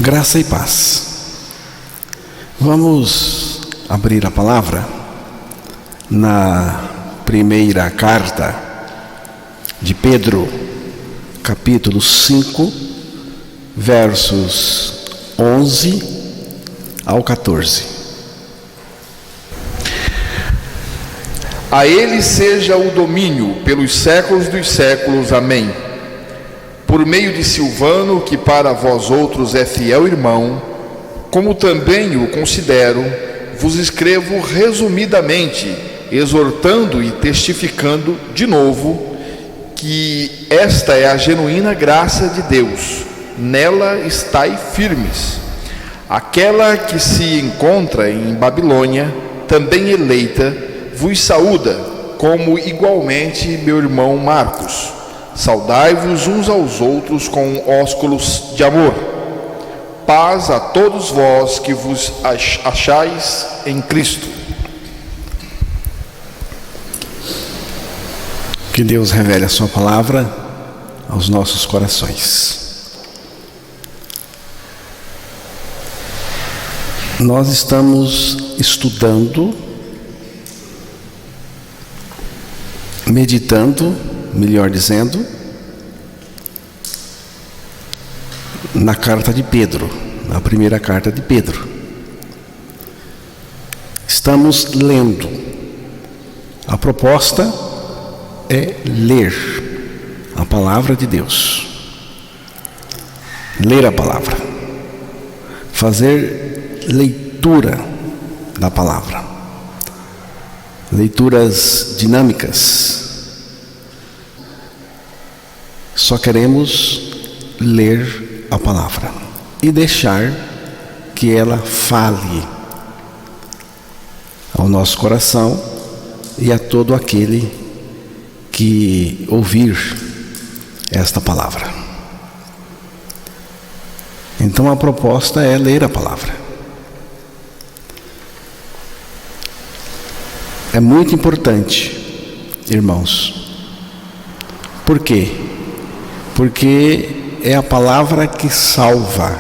Graça e paz. Vamos abrir a palavra na primeira carta de Pedro, capítulo 5, versos 11 ao 14. A ele seja o domínio pelos séculos dos séculos. Amém. Por meio de Silvano, que para vós outros é fiel irmão, como também o considero, vos escrevo resumidamente, exortando e testificando de novo que esta é a genuína graça de Deus. Nela estai firmes. Aquela que se encontra em Babilônia, também eleita, vos saúda, como igualmente meu irmão Marcos. Saudai-vos uns aos outros com ósculos de amor. Paz a todos vós que vos achais em Cristo. Que Deus revele a sua palavra aos nossos corações. Nós estamos estudando, meditando, melhor dizendo, na carta de Pedro, na primeira carta de Pedro. Estamos lendo. A proposta é ler a palavra de Deus. Ler a palavra. Fazer leitura da palavra. Leituras dinâmicas. Só queremos ler a palavra e deixar que ela fale ao nosso coração e a todo aquele que ouvir esta palavra. Então a proposta é ler a palavra. É muito importante, irmãos. Por quê? Porque é a palavra que salva,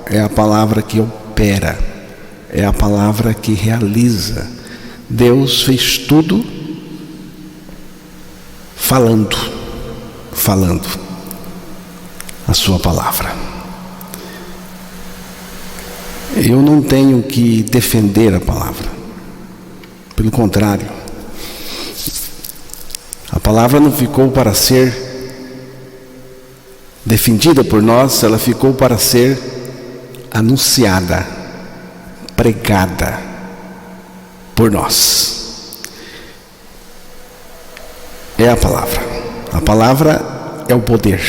é a palavra que opera, é a palavra que realiza. Deus fez tudo falando a sua palavra. Eu não tenho que defender a palavra, pelo contrário, a palavra não ficou para ser defendida por nós, ela ficou para ser anunciada, pregada por nós. É a palavra é o poder.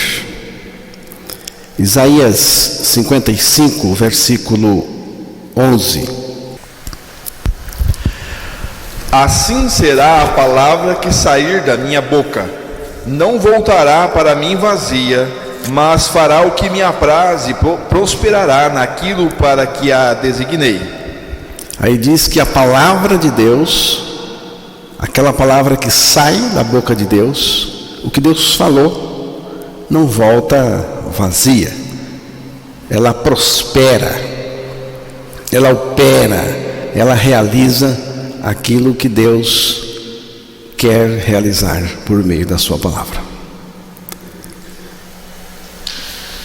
Isaías 55, versículo 11. Assim será a palavra que sair da minha boca, não voltará para mim vazia, mas fará o que me apraz e prosperará naquilo para que a designei. Aí diz que a palavra de Deus, aquela palavra que sai da boca de Deus, o que Deus falou, não volta vazia. Ela prospera, ela opera, ela realiza aquilo que Deus quer realizar por meio da sua palavra.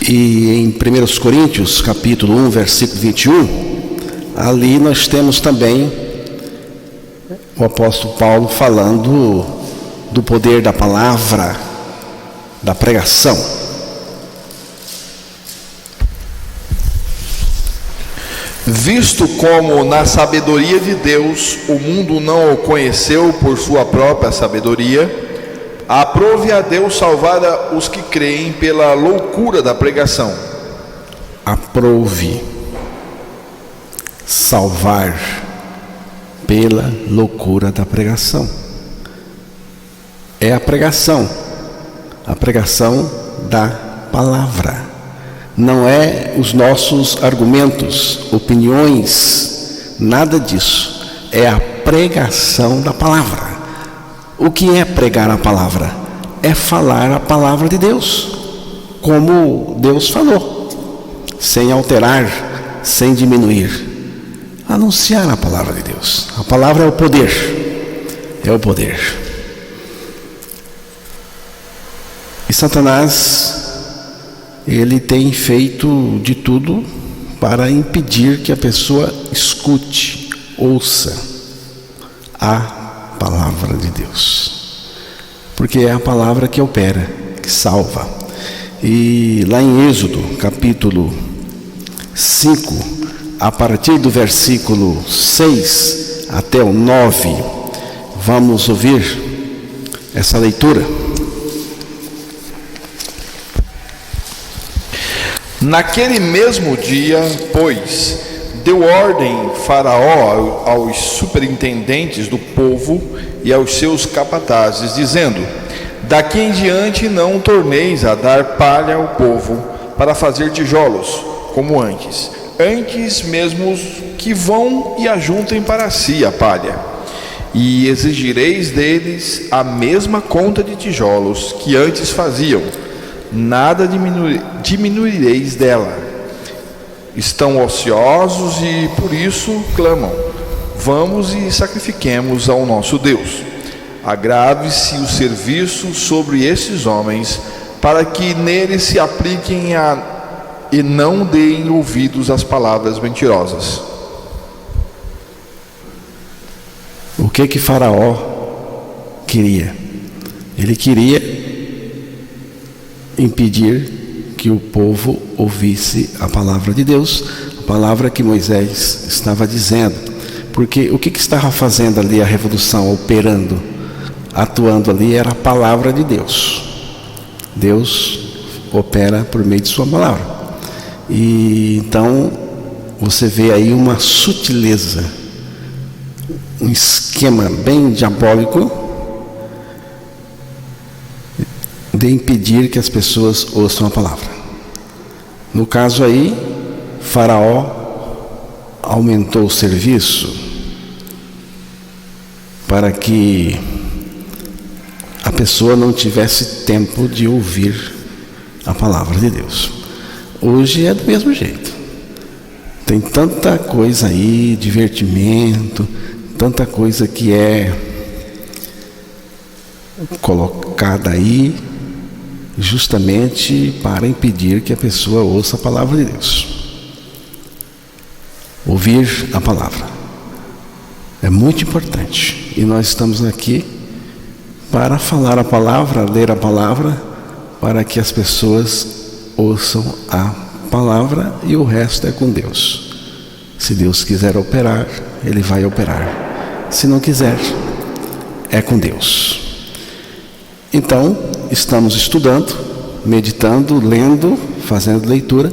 E em 1 Coríntios, capítulo 1, versículo 21, ali nós temos também o apóstolo Paulo falando do poder da palavra, da pregação. Visto como na sabedoria de Deus o mundo não o conheceu por sua própria sabedoria, aprove a Deus salvar os que creem pela loucura da pregação. Aprove salvar pela loucura da pregação. É a pregação da palavra. Não é os nossos argumentos, opiniões, nada disso. É a pregação da palavra. O que é pregar a palavra? É falar a palavra de Deus, como Deus falou. sem alterar, sem diminuir. Anunciar a palavra de Deus. A palavra é o poder. É o poder. E Satanás, ele tem feito de tudo para impedir que a pessoa escute, ouça a palavra de Deus. Porque é a palavra que opera, que salva. E lá em Êxodo, capítulo 5, a partir do versículo 6 até o 9, vamos ouvir essa leitura. Naquele mesmo dia, pois, deu ordem Faraó aos superintendentes do povo e aos seus capatazes, dizendo: daqui em diante não torneis a dar palha ao povo para fazer tijolos, como antes. Antes mesmo que vão e ajuntem para si a palha. E exigireis deles a mesma conta de tijolos que antes faziam. Nada diminuireis dela. Estão ociosos e por isso clamam: vamos e sacrifiquemos ao nosso Deus. Agrave-se o serviço sobre esses homens, para que neles se apliquem e não deem ouvidos às palavras mentirosas. O que Faraó queria? Ele queria impedir que o povo ouvisse a palavra de Deus, a palavra que Moisés estava dizendo. Porque o que estava fazendo ali a revolução, operando, atuando ali, era a palavra de Deus. Deus opera por meio de sua palavra. E então você vê aí uma sutileza, um esquema bem diabólico de impedir que as pessoas ouçam a palavra. No caso aí, Faraó aumentou o serviço para que a pessoa não tivesse tempo de ouvir a palavra de Deus. Hoje é do mesmo jeito. Tem tanta coisa aí, divertimento, tanta coisa que é colocada aí justamente para impedir que a pessoa ouça a palavra de Deus. Ouvir a palavra é muito importante, e nós estamos aqui para falar a palavra, ler a palavra, para que as pessoas ouçam a palavra, e o resto é com Deus. Se Deus quiser operar, Ele vai operar. Se não quiser, é com Deus. Então, estamos estudando, meditando, lendo, fazendo leitura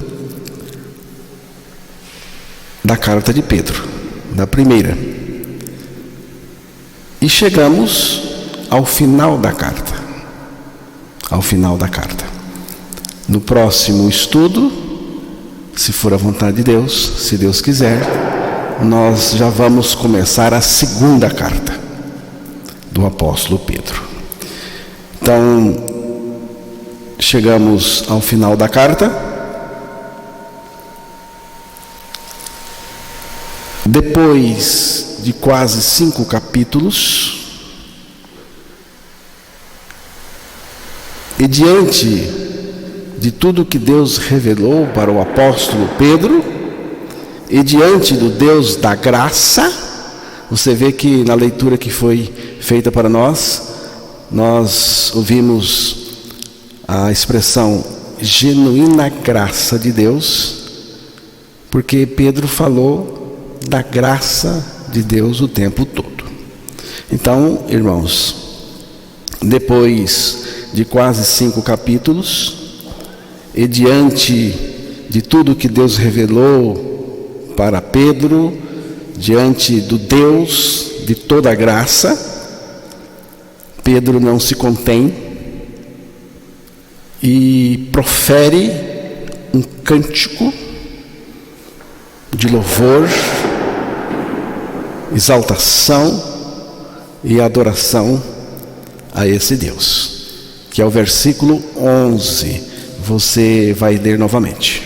da carta de Pedro, da primeira. E chegamos ao final da carta. Ao final da carta. No próximo estudo, se for a vontade de Deus, se Deus quiser, nós já vamos começar a segunda carta do apóstolo Pedro. Então, chegamos ao final da carta. Depois de quase 5 capítulos, e diante de tudo que Deus revelou para o apóstolo Pedro, e diante do Deus da graça, você vê que na leitura que foi feita para nós ouvimos a expressão genuína graça de Deus, porque Pedro falou da graça de Deus o tempo todo. Então, irmãos, depois de quase 5 capítulos, e diante de tudo que Deus revelou para Pedro, diante do Deus de toda a graça, Pedro não se contém e profere um cântico de louvor, exaltação e adoração a esse Deus, que é o versículo 11. Você vai ler novamente.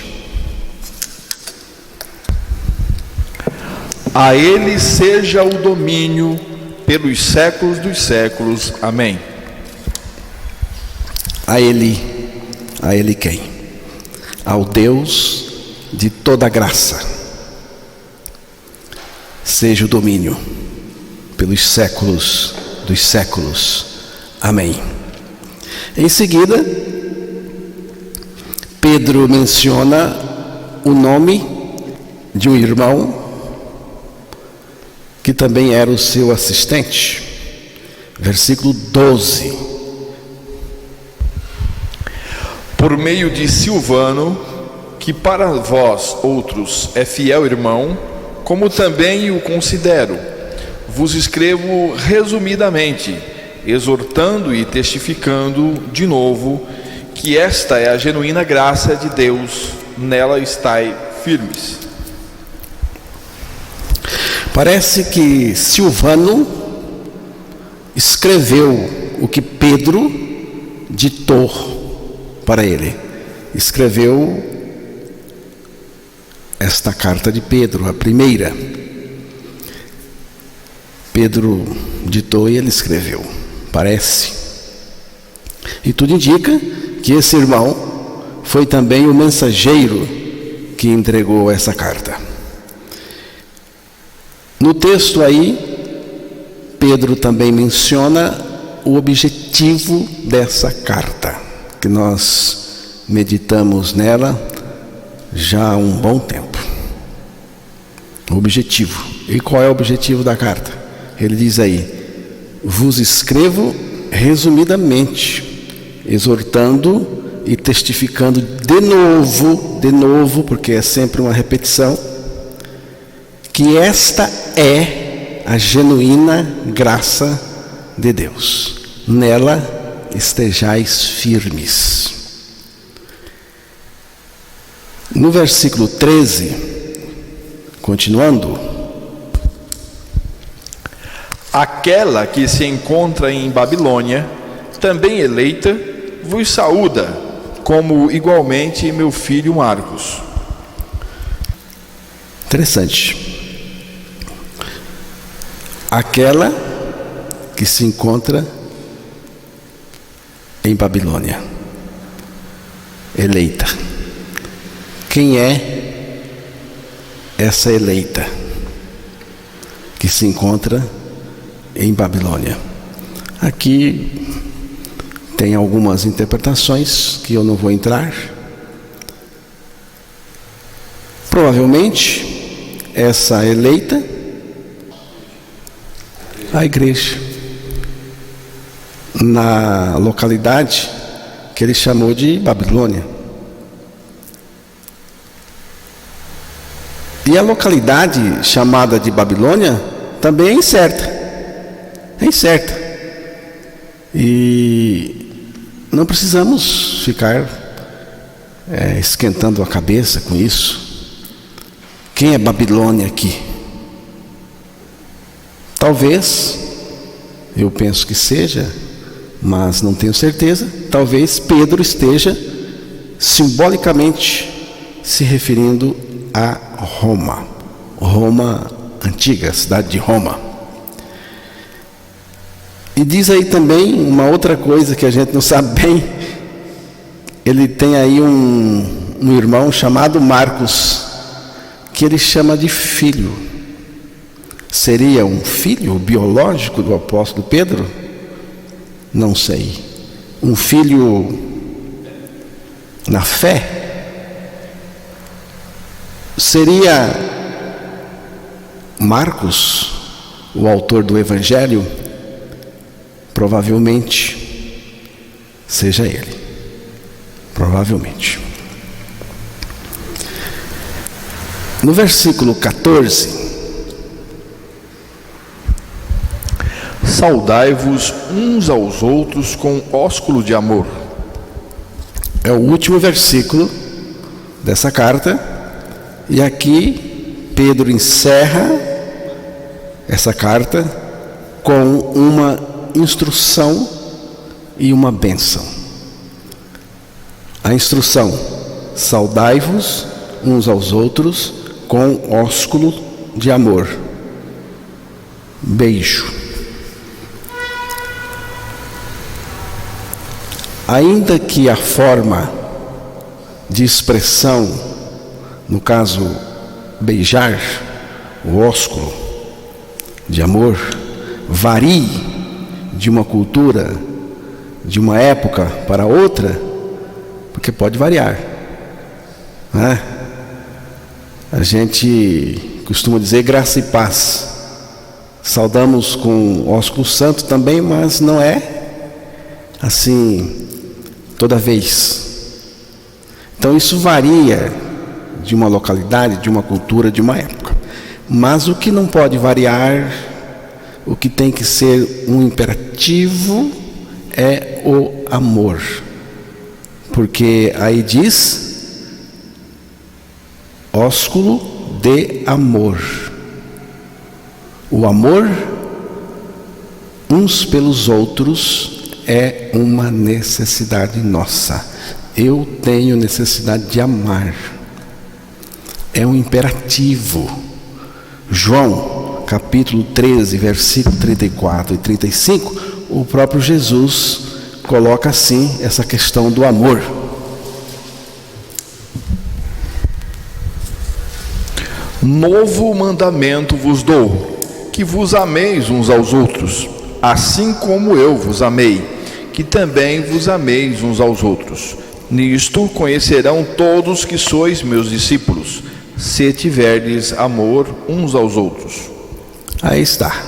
A ele seja o domínio pelos séculos dos séculos. Amém. A ele quem? Ao Deus de toda graça, seja o domínio pelos séculos dos séculos. Amém. Em seguida, Pedro menciona o nome de um irmão que também era o seu assistente. Versículo 12. Por meio de Silvano, que para vós outros é fiel irmão, como também o considero, vos escrevo resumidamente, exortando e testificando de novo que esta é a genuína graça de Deus, nela estai firmes. Parece que Silvano escreveu o que Pedro ditou para ele. Escreveu esta carta de Pedro, a primeira. Pedro ditou e ele escreveu, parece. E tudo indica que esse irmão foi também o mensageiro que entregou essa carta. No texto aí, Pedro também menciona o objetivo dessa carta, que nós meditamos nela já há um bom tempo. O objetivo. E qual é o objetivo da carta? Ele diz aí: vos escrevo resumidamente, exortando e testificando de novo, porque é sempre uma repetição, que esta é a genuína graça de Deus. Nela estejais firmes. No versículo 13, continuando: aquela que se encontra em Babilônia, também eleita, vos saúda, como igualmente meu filho Marcos. Interessante. Aquela que se encontra em Babilônia, eleita. Quem é essa eleita que se encontra em Babilônia? Aqui tem algumas interpretações que eu não vou entrar. Provavelmente essa eleita, a igreja, na localidade que ele chamou de Babilônia. E a localidade chamada de Babilônia também é incerta. É incerta. E não precisamos ficar esquentando a cabeça com isso. Quem é Babilônia aqui? Talvez, eu penso que seja, mas não tenho certeza, talvez Pedro esteja simbolicamente se referindo a Roma. Roma antiga, a cidade de Roma. E diz aí também uma outra coisa que a gente não sabe bem. Ele tem aí um irmão chamado Marcos, que ele chama de filho. Seria um filho biológico do apóstolo Pedro? Não sei. Um filho na fé? Seria Marcos, o autor do Evangelho? Provavelmente seja ele. Provavelmente. No versículo 14: saudai-vos uns aos outros com ósculo de amor. É o último versículo dessa carta. E aqui Pedro encerra essa carta com uma instrução e uma bênção. A instrução: saudai-vos uns aos outros com ósculo de amor. beijo. Ainda que a forma de expressão, no caso beijar, o ósculo de amor, varie de uma cultura, de uma época para outra, porque pode variar, né? A gente costuma dizer graça e paz. Saudamos com ósculo santo também, mas não é assim toda vez. Então isso varia de uma localidade, de uma cultura, de uma época. Mas o que não pode variar, o que tem que ser um imperativo é o amor. Porque aí diz ósculo de amor. O amor uns pelos outros é uma necessidade nossa. Eu tenho necessidade de amar. É um imperativo. João, capítulo 13, versículo 34 e 35, o próprio Jesus coloca assim essa questão do amor. Novo mandamento vos dou, que vos ameis uns aos outros, assim como eu vos amei, que também vos ameis uns aos outros. Nisto conhecerão todos que sois meus discípulos, se tiverdes amor uns aos outros. Aí está.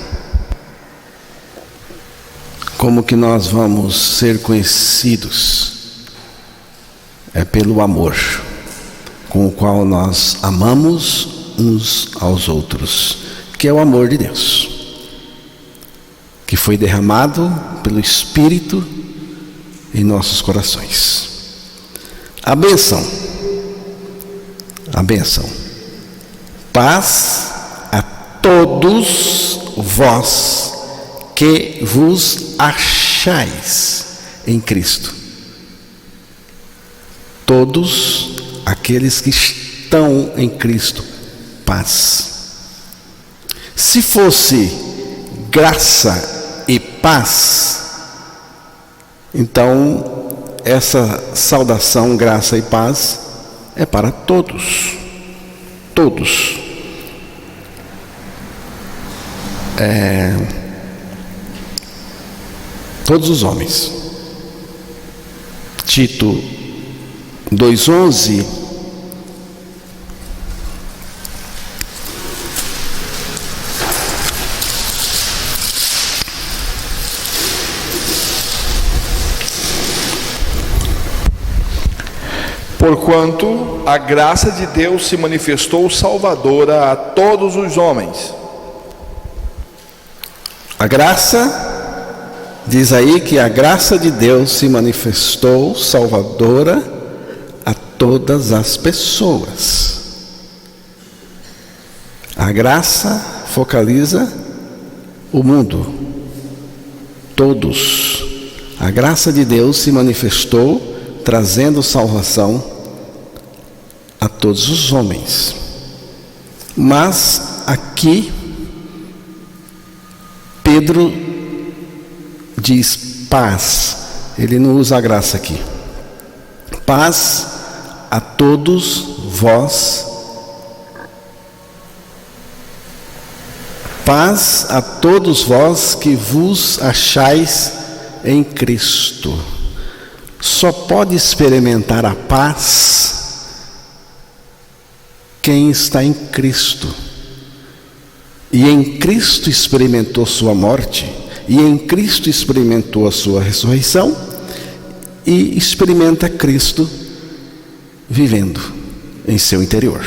Como que nós vamos ser conhecidos? É pelo amor, com o qual nós amamos uns aos outros, que é o amor de Deus, que foi derramado pelo Espírito em nossos corações. A bênção. Paz a todos vós que vos achais em Cristo. Todos aqueles que estão em Cristo, paz. Se fosse graça e paz, então essa saudação, graça e paz, é para todos. Todos. Todos os homens. Tito 2:11. Porquanto a graça de Deus se manifestou salvadora a todos os homens. A graça, diz aí que a graça de Deus se manifestou salvadora a todas as pessoas. A graça focaliza o mundo, todos. A graça de Deus se manifestou trazendo salvação a todos os homens. Mas aqui Pedro diz paz. Ele não usa a graça aqui. Paz a todos vós. Paz a todos vós que vos achais em Cristo. Só pode experimentar a paz quem está em Cristo. E em Cristo experimentou sua morte, e em Cristo experimentou a sua ressurreição, e experimenta Cristo vivendo em seu interior.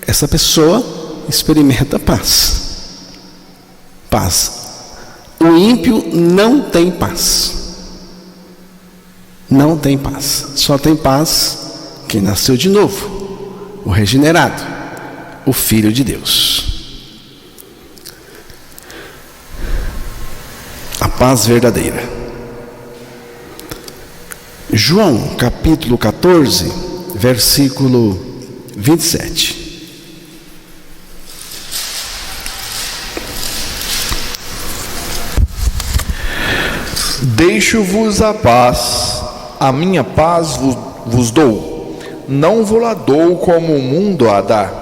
Essa pessoa experimenta paz. Paz. O ímpio não tem paz. Não tem paz. Só tem paz quem nasceu de novo, o regenerado, o Filho de Deus. A paz verdadeira. João capítulo 14, versículo 27. Deixo-vos a minha paz vos dou, não vou-la dou como o mundo a dá.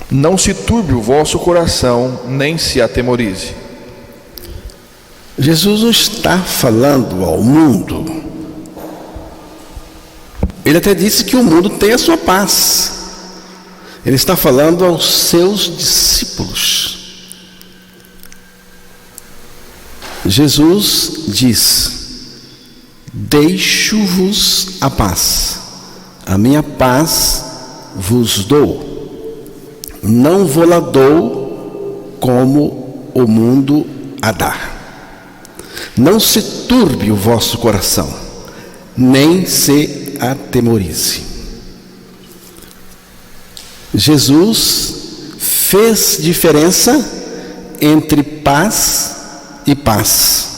Não se turbe o vosso coração, nem se atemorize. Jesus não está falando ao mundo. Ele até disse que o mundo tem a sua paz. Ele está falando aos seus discípulos. Jesus diz: deixo-vos a paz, a minha paz vos dou, não vou-la dou como o mundo a dá. Não se turbe o vosso coração, nem se atemorize. Jesus fez diferença entre paz e paz.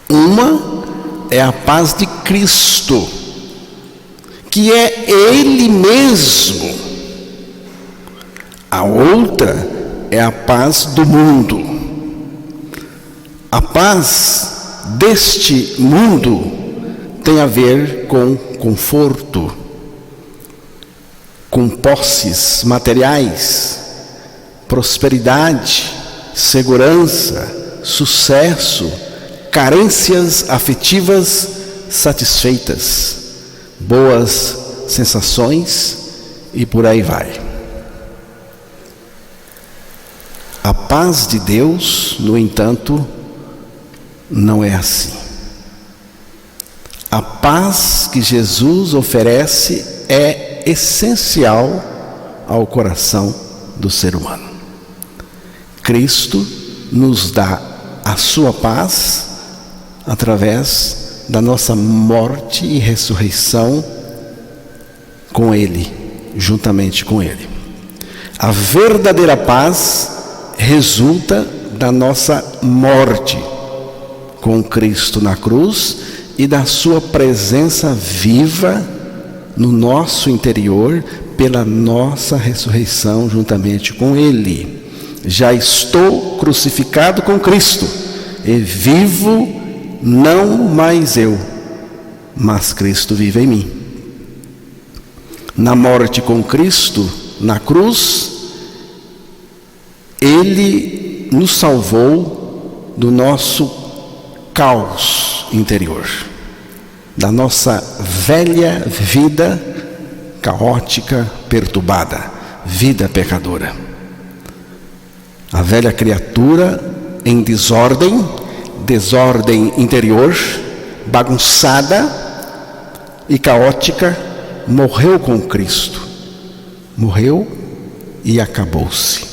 Uma é a paz de Cristo, que é Ele mesmo. A outra é a paz do mundo. A paz deste mundo tem a ver com conforto, com posses materiais, prosperidade, segurança, sucesso, carências afetivas satisfeitas, boas sensações e por aí vai. A paz de Deus, no entanto, não é assim. A paz que Jesus oferece é essencial ao coração do ser humano. Cristo nos dá a sua paz através da nossa morte e ressurreição com Ele, juntamente com Ele. A verdadeira paz resulta da nossa morte com Cristo na cruz e da sua presença viva no nosso interior pela nossa ressurreição juntamente com Ele. Já estou crucificado com Cristo e vivo não mais eu, mas Cristo vive em mim. Na morte com Cristo na cruz, Ele nos salvou do nosso caos interior, da nossa velha vida caótica, perturbada, vida pecadora. A velha criatura em desordem interior, bagunçada e caótica, morreu com Cristo. Morreu e acabou-se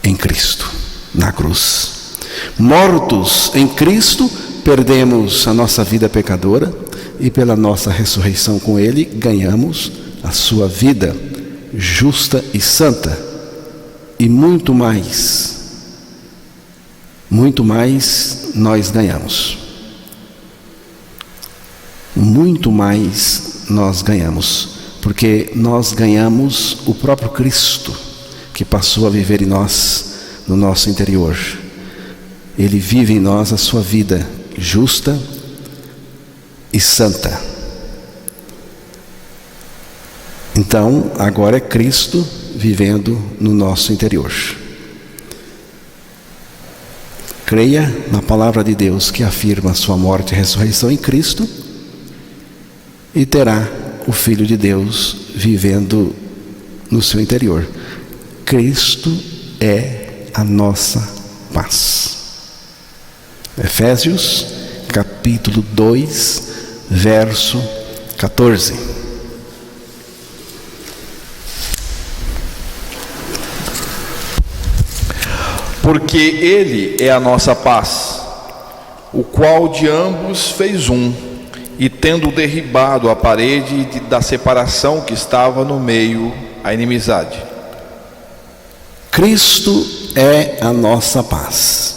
em Cristo, na cruz. Mortos em Cristo, perdemos a nossa vida pecadora e pela nossa ressurreição com Ele, ganhamos a sua vida justa e santa. E muito mais nós ganhamos. Muito mais nós ganhamos, porque nós ganhamos o próprio Cristo, que passou a viver em nós, no nosso interior. Ele vive em nós a sua vida justa e santa. Então, agora é Cristo vivendo no nosso interior. Creia na palavra de Deus que afirma a sua morte e ressurreição em Cristo e terá o Filho de Deus vivendo no seu interior. Cristo é a nossa paz. Efésios, capítulo 2, verso 14. Porque Ele é a nossa paz, o qual de ambos fez um, e tendo derribado a parede da separação que estava no meio, a inimizade. Cristo é a nossa paz.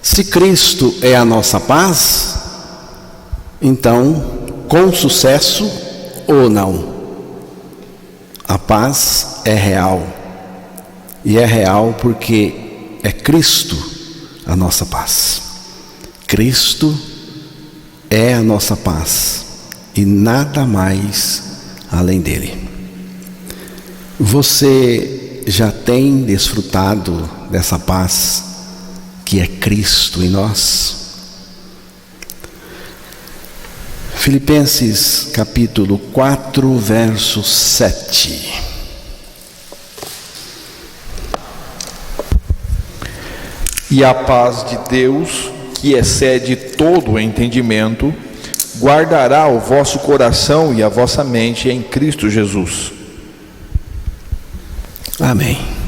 Se Cristo é a nossa paz, então, com sucesso ou não, a paz é real. E é real porque é Cristo a nossa paz. Cristo é a nossa paz e nada mais além dele. Você já tem desfrutado dessa paz que é Cristo em nós? Filipenses capítulo 4, verso 7. E a paz de Deus, que excede todo o entendimento, guardará o vosso coração e a vossa mente em Cristo Jesus. Amém.